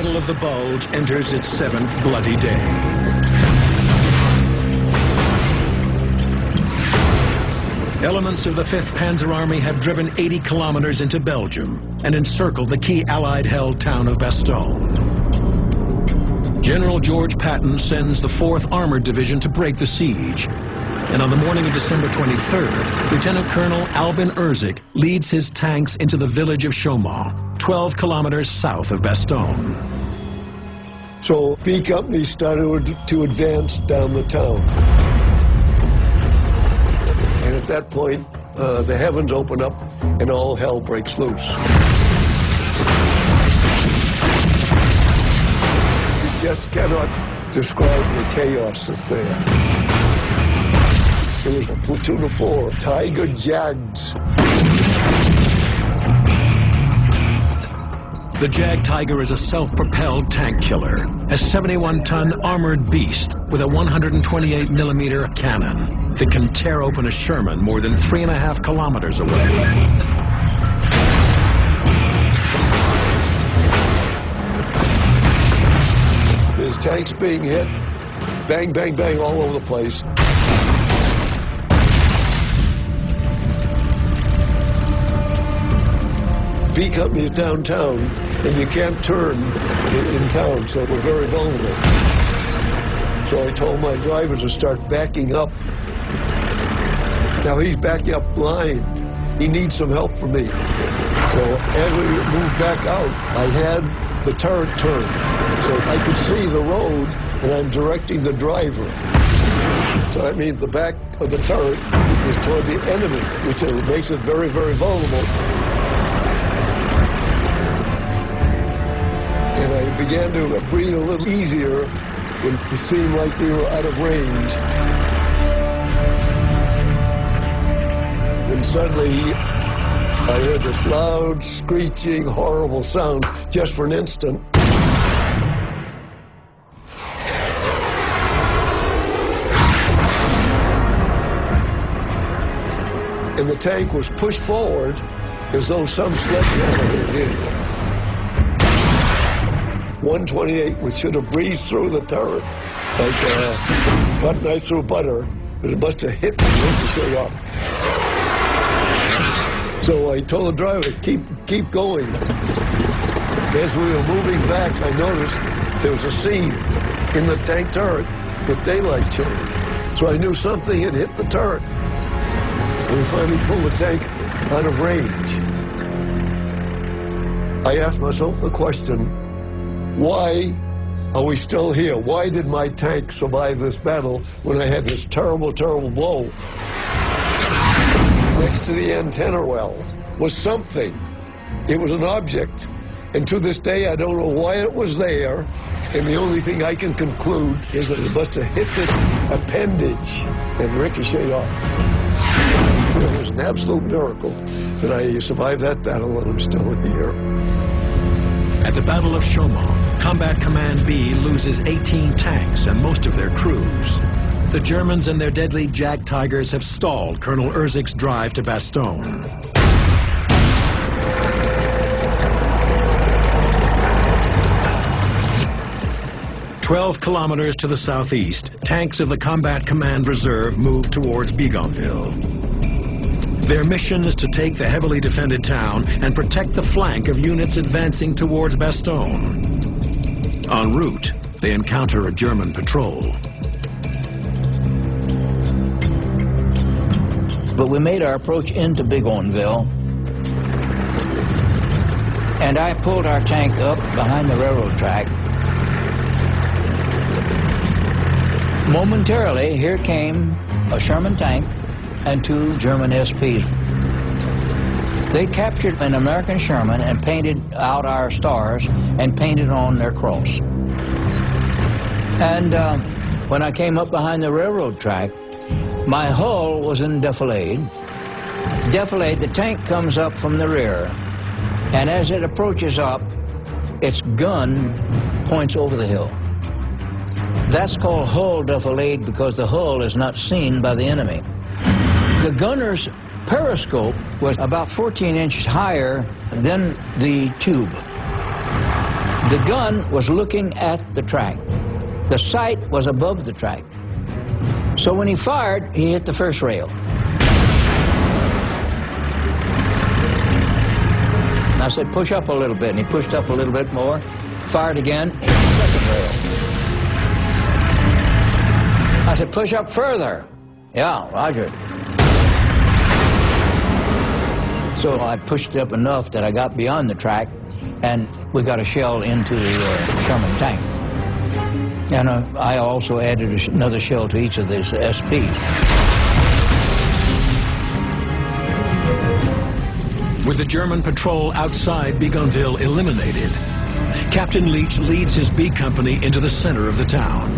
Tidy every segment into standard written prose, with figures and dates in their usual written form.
Battle of the Bulge enters its 7th bloody day. Elements of the 5th Panzer Army have driven 80 kilometers into Belgium and encircled the key Allied-held town of Bastogne. General George Patton sends the 4th Armored Division to break the siege. And on the morning of December 23rd, Lieutenant Colonel Albin Erzik leads his tanks into the village of Chaumont, 12 kilometers south of Bastogne. So B Company started to advance down the town. And at that point, the heavens open up and all hell breaks loose. You just cannot describe the chaos that's there. It was a platoon of 4 Tiger Jags. The Jag Tiger is a self-propelled tank killer, a 71-ton armored beast with a 128mm cannon that can tear open a Sherman more than 3.5 kilometers away. There's tanks being hit, bang, bang, bang, all over the place. B Company is downtown, and you can't turn in town, so we're very vulnerable. So I told my driver to start backing up. Now he's backing up blind. He needs some help from me. So as we moved back out, I had the turret turned. So I could see the road, and I'm directing the driver. So that means the back of the turret is toward the enemy, which makes it very, very vulnerable. And I began to breathe a little easier when it seemed like we were out of range. And suddenly, I heard this loud, screeching, horrible sound just for an instant. And the tank was pushed forward as though some sledgehammer had hit it. 128, which should have breezed through the turret like a butter knife through butter, but it must have hit me straight off. So I told the driver, keep going. As we were moving back, I noticed there was a seam in the tank turret with daylight showing. So I knew something had hit the turret. And we finally pulled the tank out of range. I asked myself the question, why are we still here? Why did my tank survive this battle when I had this terrible, terrible blow? Next to the antenna well was something. It was an object. And to this day, I don't know why it was there. And the only thing I can conclude is that it must have hit this appendage and ricocheted off. It was an absolute miracle that I survived that battle and I'm still here. At the Battle of Chaumont, Combat Command B loses 18 tanks and most of their crews. The Germans and their deadly Jag Tigers have stalled Colonel Erzik's drive to Bastogne. "12 kilometers to the southeast, tanks of the Combat Command Reserve move towards Bigonville. Their mission is to take the heavily defended town and protect the flank of units advancing towards Bastogne. En route, they encounter a German patrol. But we made our approach into Bigonville, and I pulled our tank up behind the railroad track. Momentarily, here came a Sherman tank and 2 German SPs. They captured an American Sherman and painted out our stars and painted on their cross. And when I came up behind the railroad track, my hull was in defilade. Defilade, the tank comes up from the rear, and as it approaches up, its gun points over the hill. That's called hull defilade because the hull is not seen by the enemy. The gunner's periscope was about 14 inches higher than the tube. The gun was looking at the track. The sight was above the track. So when he fired, he hit the first rail. And I said, push up a little bit. And he pushed up a little bit more, fired again, hit the second rail. I said, push up further. Yeah, roger. So I pushed it up enough that I got beyond the track, and we got a shell into the Sherman tank. And I also added another shell to each of these SPs. With the German patrol outside Bougainville eliminated, Captain Leach leads his B company into the center of the town.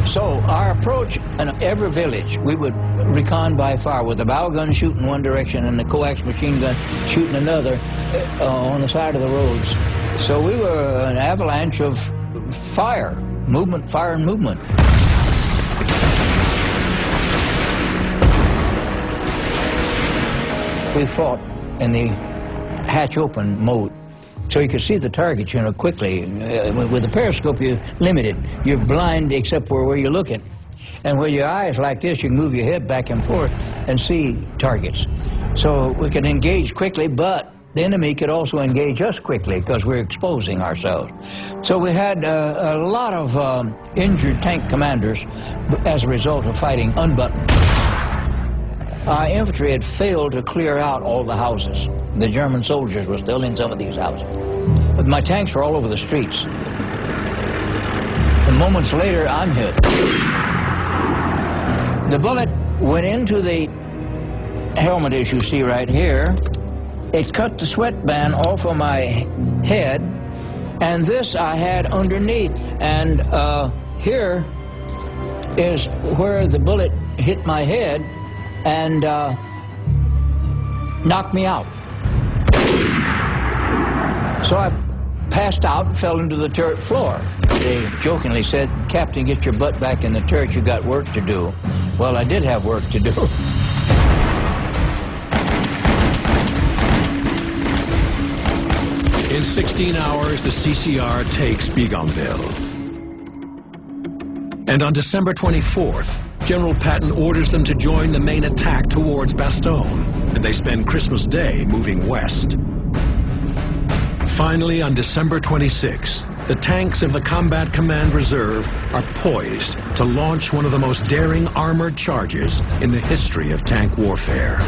So our approach in every village, we would recon by fire with the bow gun shooting one direction and the coax machine gun shooting another on the side of the roads. So we were an avalanche of fire, movement, fire and movement. We fought in the hatch open mode. So you could see the target, you know, quickly. With the periscope, you're limited. You're blind except for where you're looking. And with your eyes like this, you can move your head back and forth and see targets. So we could engage quickly, but the enemy could also engage us quickly because we're exposing ourselves. So we had a lot of injured tank commanders as a result of fighting unbuttoned. Our infantry had failed to clear out all the houses. The German soldiers were still in some of these houses. But my tanks were all over the streets. And moments later, I'm hit. The bullet went into the helmet, as you see right here. It cut the sweatband off of my head, and this I had underneath. And here is where the bullet hit my head and knocked me out. So I passed out and fell into the turret floor. They jokingly said, "Captain, get your butt back in the turret, you got work to do." Well, I did have work to do. In 16 hours, the CCR takes Bougainville. And on December 24th, General Patton orders them to join the main attack towards Bastogne, and they spend Christmas Day moving west. Finally, on December 26th, the tanks of the Combat Command Reserve are poised to launch one of the most daring armored charges in the history of tank warfare.